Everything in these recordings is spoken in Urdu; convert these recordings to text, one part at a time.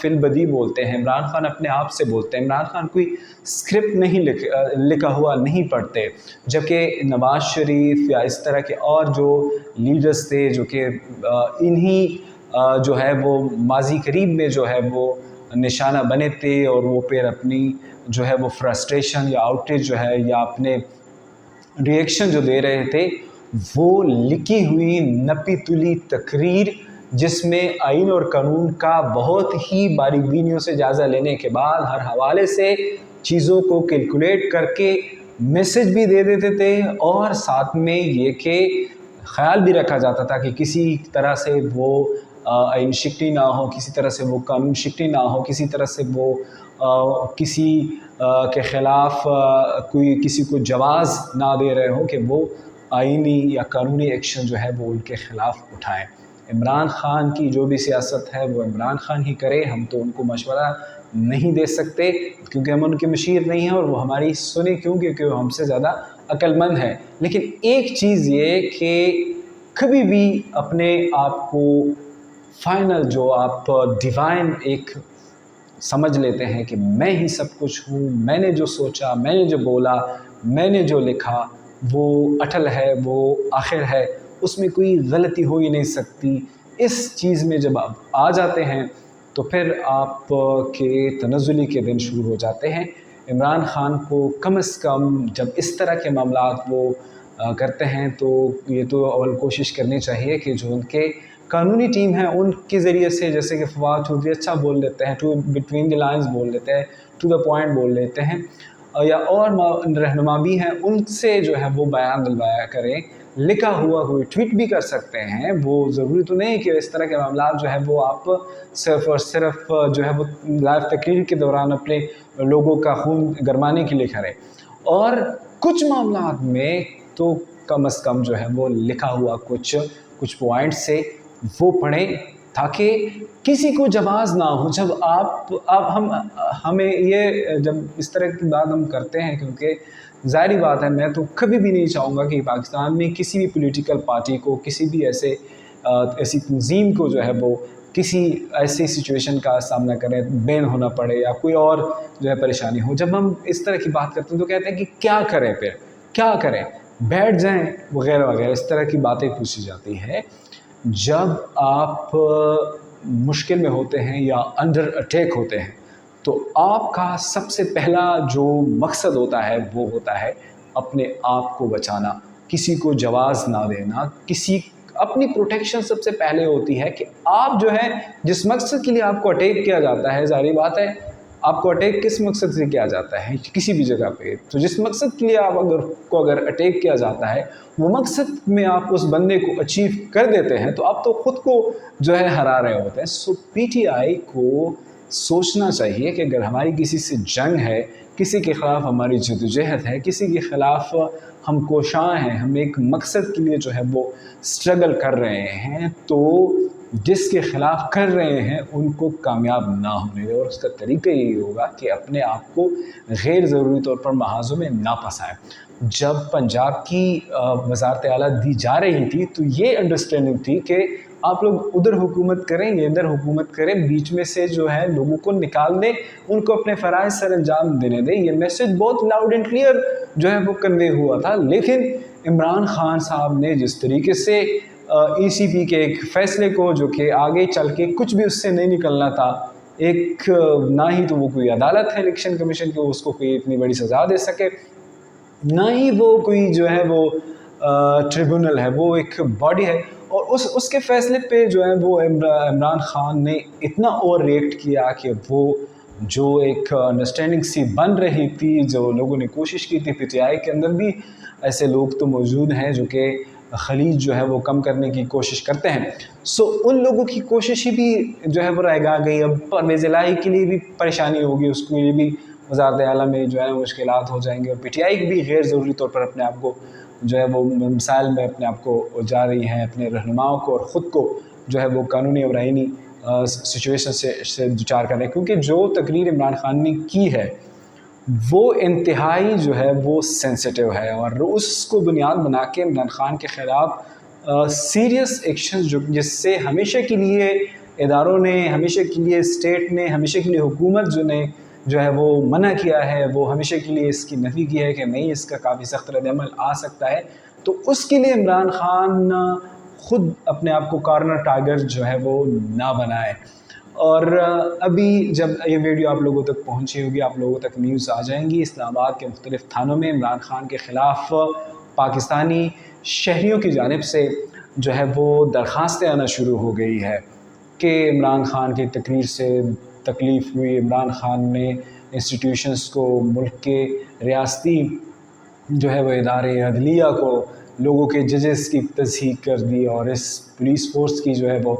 فی البدی بولتے ہیں، عمران خان اپنے آپ سے بولتے ہیں، عمران خان کوئی اسکرپٹ نہیں لکھا ہوا نہیں پڑھتے، جبکہ نواز شریف یا اس طرح کے اور جو لیڈرز تھے جو کہ انہی جو ہے وہ ماضی قریب میں جو ہے وہ نشانہ بنے تھے، اور وہ پھر اپنی جو ہے وہ فرسٹریشن یا آؤٹریج جو ہے یا اپنے ریئیکشن جو دے رہے تھے وہ لکھی ہوئی نپی تلی تقریر، جس میں آئین اور قانون کا بہت ہی باریک بینیوں سے جائزہ لینے کے بعد ہر حوالے سے چیزوں کو کیلکولیٹ کر کے میسج بھی دے دیتے تھے، اور ساتھ میں یہ کہ خیال بھی رکھا جاتا تھا کہ کسی طرح سے وہ آئین شکنی نہ ہو، کسی طرح سے وہ قانون شکنی نہ ہو، کسی طرح سے وہ کسی کے خلاف کوئی کسی کو جواز نہ دے رہے ہو کہ وہ آئینی یا قانونی ایکشن جو ہے وہ ان کے خلاف اٹھائیں۔ عمران خان کی جو بھی سیاست ہے وہ عمران خان ہی کرے، ہم تو ان کو مشورہ نہیں دے سکتے کیونکہ ہم ان کے مشیر نہیں ہیں، اور وہ ہماری سنیں کیوں، کیونکہ وہ ہم سے زیادہ عقل مند ہے۔ لیکن ایک چیز یہ کہ کبھی بھی اپنے آپ کو فائنل جو آپ ڈیوائن ایک سمجھ لیتے ہیں کہ میں ہی سب کچھ ہوں، میں نے جو سوچا، میں نے جو بولا، میں نے جو لکھا وہ اٹل ہے، وہ آخر ہے، اس میں کوئی غلطی ہو ہی نہیں سکتی، اس چیز میں جب آپ آ جاتے ہیں تو پھر آپ کے تنزلی کے دن شروع ہو جاتے ہیں۔ عمران خان کو کم از کم جب اس طرح کے معاملات وہ کرتے ہیں تو یہ تو اول کوشش کرنی چاہیے کہ جو ان کے قانونی ٹیم ہے ان کے ذریعے سے، جیسے کہ فواد چودھری اچھا بول لیتے ہیں، بٹوین دی لائنز بول لیتے ہیں، ٹو دا پوائنٹ بول لیتے ہیں، یا اور رہنما بھی ہیں، ان سے جو ہے وہ بیان دلوایا کریں، لکھا ہوا کوئی ٹویٹ بھی کر سکتے ہیں، وہ ضروری تو نہیں کہ اس طرح کے معاملات جو ہے وہ آپ صرف اور صرف جو ہے وہ لائیو تقریر کے دوران اپنے لوگوں کا خون گرمانے کے لیے کریں، اور کچھ معاملات میں تو کم از کم جو ہے وہ لکھا ہوا کچھ پوائنٹ سے وہ پڑھیں تاکہ کسی کو جواز نہ ہو۔ جب ہمیں یہ جب اس طرح کی بات ہم کرتے ہیں، کیونکہ ظاہری بات ہے میں تو کبھی بھی نہیں چاہوں گا کہ پاکستان میں کسی بھی پولیٹیکل پارٹی کو، کسی بھی ایسی تنظیم کو جو ہے وہ کسی ایسی سچویشن کا سامنا کریں، بین ہونا پڑے یا کوئی اور جو ہے پریشانی ہو۔ جب ہم اس طرح کی بات کرتے ہیں تو کہتے ہیں کہ کیا کریں، پھر کیا کریں، بیٹھ جائیں وغیرہ وغیرہ، اس طرح کی باتیں پوچھی جاتی ہیں۔ جب آپ مشکل میں ہوتے ہیں یا انڈر اٹیک ہوتے ہیں تو آپ کا سب سے پہلا جو مقصد ہوتا ہے وہ ہوتا ہے اپنے آپ کو بچانا، کسی کو جواز نہ دینا، اپنی پروٹیکشن سب سے پہلے ہوتی ہے کہ آپ جو ہے جس مقصد کے لیے آپ کو اٹیک کیا جاتا ہے، ظاہری بات ہے آپ کو اٹیک کس مقصد سے کیا جاتا ہے کسی بھی جگہ پہ، تو جس مقصد کے لیے آپ اگر اٹیک کیا جاتا ہے وہ مقصد میں آپ اس بندے کو اچیو کر دیتے ہیں تو آپ تو خود کو جو ہے ہرا رہے ہوتے ہیں۔ سو پی ٹی آئی کو سوچنا چاہیے کہ اگر ہماری کسی سے جنگ ہے، کسی کے خلاف ہماری جدوجہد ہے، کسی کے خلاف ہم کوشاں ہیں، ہم ایک مقصد کے لیے جو ہے وہ اسٹرگل کر رہے ہیں، تو جس کے خلاف کر رہے ہیں ان کو کامیاب نہ ہونے دے، اور اس کا طریقہ یہی ہوگا کہ اپنے آپ کو غیر ضروری طور پر محاذوں میں نہ پھنسائیں۔ جب پنجاب کی وزارت اعلیٰ دی جا رہی تھی تو یہ انڈرسٹینڈنگ تھی کہ آپ لوگ ادھر حکومت کریں، یہ ادھر حکومت کریں، بیچ میں سے جو ہے لوگوں کو نکال دیں، ان کو اپنے فرائض سر انجام دینے دیں۔ یہ میسج بہت لاؤڈ اینڈ کلیئر جو ہے وہ کنوے ہوا تھا، لیکن عمران خان صاحب نے جس طریقے سے ای سی پی کے ایک فیصلے کو، جو کہ آگے چل کے کچھ بھی اس سے نہیں نکلنا تھا، ایک نہ ہی تو وہ کوئی عدالت ہے الیکشن کمیشن کی اس کو کوئی اتنی بڑی سزا دے سکے، نہ ہی وہ کوئی جو ہے وہ ٹریبونل ہے، وہ ایک باڈی ہے، اور اس کے فیصلے پہ جو ہے وہ عمران خان نے اتنا اوور ریئیکٹ کیا کہ وہ جو ایک انڈرسٹینڈنگ سی بن رہی تھی، جو لوگوں نے کوشش کی تھی، پی ٹی آئی کے اندر بھی ایسے لوگ تو موجود ہیں جو کہ خلیج جو ہے وہ کم کرنے کی کوشش کرتے ہیں، سو ان لوگوں کی کوشش ہی بھی جو ہے وہ رہ گئی۔ اب پرویز الہی کے لیے بھی پریشانی ہوگی، اس کے لیے بھی وزارت اعلیٰ میں جو ہے مشکلات ہو جائیں گے، اور پی ٹی آئی بھی غیر ضروری طور پر اپنے آپ کو جو ہے وہ مسائل میں اپنے آپ کو جا رہی ہیں، اپنے رہنماؤں کو اور خود کو جو ہے وہ قانونی اور آئینی سچویشن سے دوچار کر رہے ہیں، کیونکہ جو تقریر عمران خان نے کی ہے وہ انتہائی جو ہے وہ سینسٹیو ہے، اور اس کو بنیاد بنا کے عمران خان کے خلاف سیریس ایکشن جس سے ہمیشہ کے لیے اداروں نے ہمیشہ کے لیے، اسٹیٹ نے ہمیشہ کے لیے، حکومت جو ہے وہ منع کیا ہے، وہ ہمیشہ کے لیے اس کی نفی کی ہے کہ نہیں، اس کا کافی سخت رد عمل آ سکتا ہے. تو اس کے لیے عمران خان خود اپنے آپ کو کارنر ٹائگر جو ہے وہ نہ بنائے. اور ابھی جب یہ ویڈیو آپ لوگوں تک پہنچی ہوگی، آپ لوگوں تک نیوز آ جائیں گی، اسلام آباد کے مختلف تھانوں میں عمران خان کے خلاف پاکستانی شہریوں کی جانب سے جو ہے وہ درخواستیں آنا شروع ہو گئی ہے کہ عمران خان کی تقریر سے تکلیف ہوئی، عمران خان نے انسٹیٹیوشنز کو، ملک کے ریاستی جو ہے وہ ادارے عدلیہ کو، لوگوں کے ججز کی تصحیح کر دی، اور اس پولیس فورس کی جو ہے وہ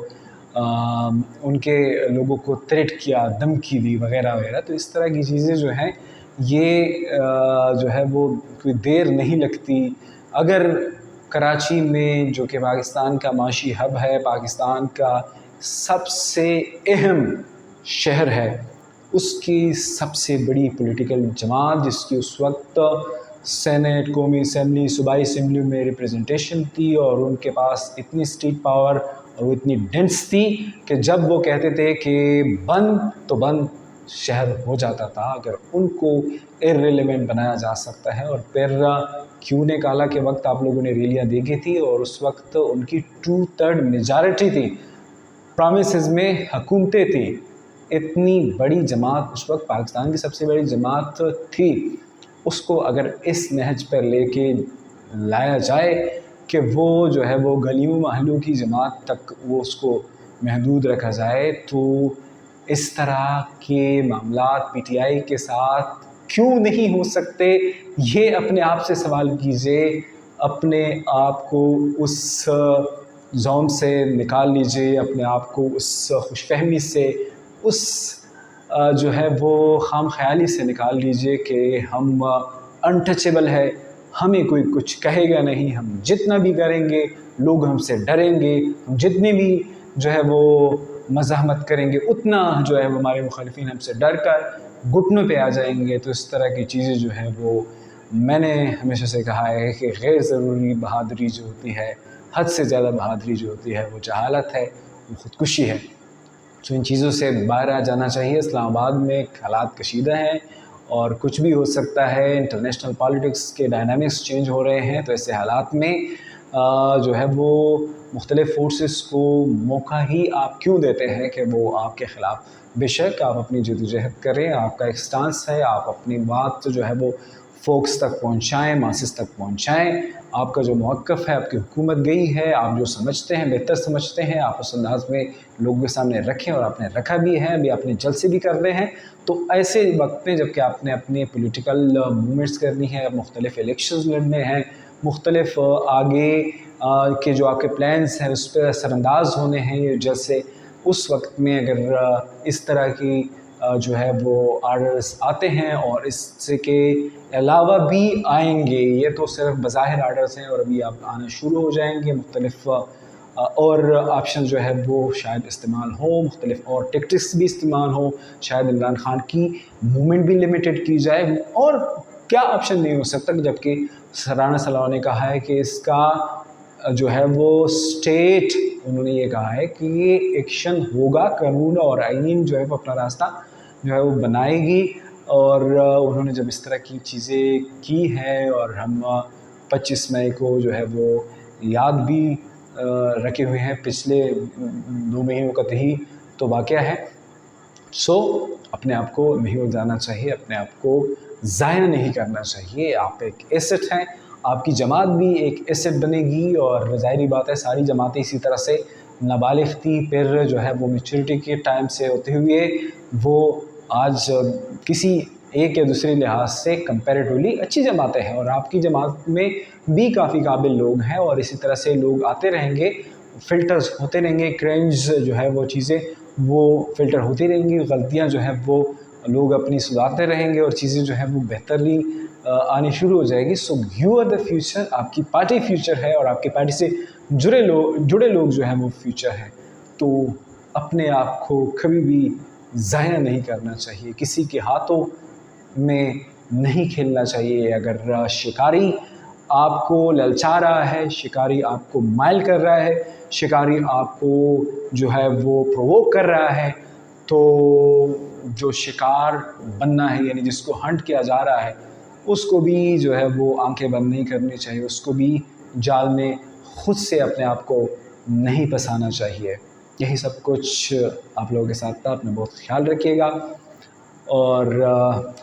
ان کے لوگوں کو تھریٹ کیا، دھمکی دی وغیرہ وغیرہ. تو اس طرح کی چیزیں جو ہیں یہ جو ہے وہ کوئی دیر نہیں لگتی. اگر کراچی میں، جو کہ پاکستان کا معاشی ہب ہے، پاکستان کا سب سے اہم شہر ہے، اس کی سب سے بڑی پولیٹیکل جماعت، جس کی اس وقت سینٹ، قومی اسمبلی، صوبائی اسمبلی میں ریپریزنٹیشن تھی، اور ان کے پاس اتنی اسٹیٹ پاور اور وہ اتنی ڈینس تھی کہ جب وہ کہتے تھے کہ بند تو بند شہر ہو جاتا تھا. اگر ان کو ارریلیونٹ بنایا جا سکتا ہے. اور پھر کیوں نے کالا کے وقت آپ لوگوں نے ریلیاں دیکھی تھی، اور اس وقت ان کی 2/3 میجارٹی تھی، پرامسز میں حکومتیں تھیں. اتنی بڑی جماعت اس وقت پاکستان کی سب سے بڑی جماعت تھی، اس کو اگر اس نہج پر لے کے لایا جائے کہ وہ جو ہے وہ گلیوں محلوں کی جماعت تک وہ اس کو محدود رکھا جائے، تو اس طرح کے معاملات پی ٹی آئی کے ساتھ کیوں نہیں ہو سکتے؟ یہ اپنے آپ سے سوال کیجئے، اپنے آپ کو اس زون سے نکال لیجئے، اپنے آپ کو اس خوش فہمی سے، اس جو ہے وہ خام خیالی سے نکال لیجئے کہ ہم انٹچیبل ہے، ہمیں کوئی کچھ کہے گا نہیں، ہم جتنا بھی کریں گے لوگ ہم سے ڈریں گے، ہم جتنی بھی جو ہے وہ مزاحمت کریں گے اتنا جو ہے وہ ہمارے مخالفین ہم سے ڈر کر گھٹنوں پہ آ جائیں گے. تو اس طرح کی چیزیں جو ہیں وہ میں نے ہمیشہ سے کہا ہے کہ غیر ضروری بہادری جو ہوتی ہے، حد سے زیادہ بہادری جو ہوتی ہے، وہ جہالت ہے، وہ خودکشی ہے. تو ان چیزوں سے باہر آ جانا چاہیے. اسلام آباد میں حالات کشیدہ ہیں اور کچھ بھی ہو سکتا ہے، انٹرنیشنل پالیٹکس کے ڈائنامکس چینج ہو رہے ہیں. تو ایسے حالات میں جو ہے وہ مختلف فورسز کو موقع ہی آپ کیوں دیتے ہیں کہ وہ آپ کے خلاف، بے شک آپ اپنی جدوجہد کریں، آپ کا ایک سٹانس ہے، آپ اپنی بات جو ہے وہ فوکس تک پہنچائیں، ماسز تک پہنچائیں. آپ کا جو موقف ہے، آپ کی حکومت گئی ہے، آپ جو سمجھتے ہیں، بہتر سمجھتے ہیں، آپ اس انداز میں لوگوں کے سامنے رکھیں، اور آپ نے رکھا بھی ہے، ابھی آپ نے جلسے بھی کر رہے ہیں. تو ایسے وقت میں جب کہ آپ نے اپنے پولیٹیکل موومنٹس کرنی ہے، مختلف الیکشنز لڑنے ہیں، مختلف آگے کے جو آپ کے پلانز ہیں اس پہ اثر انداز ہونے ہیں یہ جلسے، اس وقت میں اگر اس طرح کی جو ہے وہ آرڈرز آتے ہیں، اور اس سے کے علاوہ بھی آئیں گے، یہ تو صرف بظاہر آرڈرز ہیں اور ابھی آپ آنا شروع ہو جائیں گے، مختلف اور آپشن جو ہے وہ شاید استعمال ہوں، مختلف اور ٹیکٹکس بھی استعمال ہوں، شاید عمران خان کی موومنٹ بھی لمیٹڈ کی جائے. اور کیا آپشن نہیں ہو سکتا، جبکہ رانا صلاح نے کہا ہے کہ اس کا جو ہے وہ اسٹیٹ، انہوں نے یہ کہا ہے کہ یہ ایکشن ہوگا، قانون اور آئین جو ہے وہ اپنا راستہ جو ہے وہ بنائے گی. اور انہوں نے جب اس طرح کی چیزیں کی ہیں، اور ہم 25 مئی کو جو ہے وہ یاد بھی رکھے ہوئے ہیں، پچھلے 2 مہینوں کا ہی تو واقعہ ہے. سو اپنے آپ کو نہیں ہو جانا چاہیے، اپنے آپ کو ضائع نہیں کرنا چاہیے. آپ ایک ایسٹ ہیں، آپ کی جماعت بھی ایک ایسٹ بنے گی، اور ظاہری بات ہے ساری جماعتیں اسی طرح سے نابالغ تھی، پھر جو ہے وہ میچورٹی کے ٹائم سے ہوتے ہوئے وہ آج کسی ایک یا دوسرے لحاظ سے کمپیریٹیولی اچھی جماعتیں ہیں، اور آپ کی جماعت میں بھی کافی قابل لوگ ہیں، اور اسی طرح سے لوگ آتے رہیں گے، فلٹرز ہوتے رہیں گے، کرنج جو ہے وہ چیزیں وہ فلٹر ہوتی رہیں گی، غلطیاں جو ہیں وہ لوگ اپنی سدھارتے رہیں گے، اور چیزیں جو ہیں وہ بہتری آنی شروع ہو جائے گی. So you are the future, آپ کی پارٹی فیوچر ہے، اور آپ کی پارٹی سے جڑے لوگ جو ہیں وہ فیوچر ہے. تو اپنے آپ کو کبھی بھی ضائع نہیں کرنا چاہیے، کسی کے ہاتھوں میں نہیں کھیلنا چاہیے. اگر شکاری آپ کو للچا رہا ہے، شکاری آپ کو مائل کر رہا ہے، شکاری آپ کو جو ہے وہ پرووک کر رہا ہے، تو جو شکار بننا ہے یعنی جس کو ہنٹ کیا جا رہا ہے اس کو بھی جو ہے وہ آنکھیں بند نہیں کرنی چاہیے، اس کو بھی جال میں خود سے اپنے آپ کو نہیں پھنسانا چاہیے۔ یہی سب کچھ آپ لوگوں کے ساتھ تھا، اپنا بہت خیال رکھیے گا اور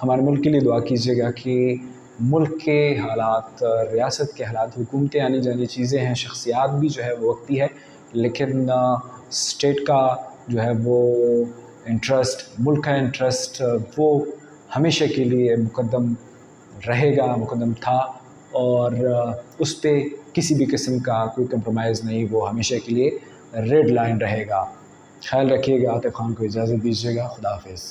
ہمارے ملک کے لیے دعا کیجیے گا کہ ملک کے حالات، ریاست کے حالات، حکومتیں آنی جانی چیزیں ہیں، شخصیات بھی جو ہے وہ وقتی ہے، لیکن اسٹیٹ کا جو ہے وہ انٹرسٹ، ملک کا انٹرسٹ وہ ہمیشہ کے لیے مقدم رہے گا، مقدم تھا، اور اس پہ کسی بھی قسم کا کوئی کمپرومائز نہیں، وہ ہمیشہ کے لیے ریڈ لائن رہے گا۔ خیال رکھیے گا، عاطف خان کو اجازت دیجیے گا، خدا حافظ۔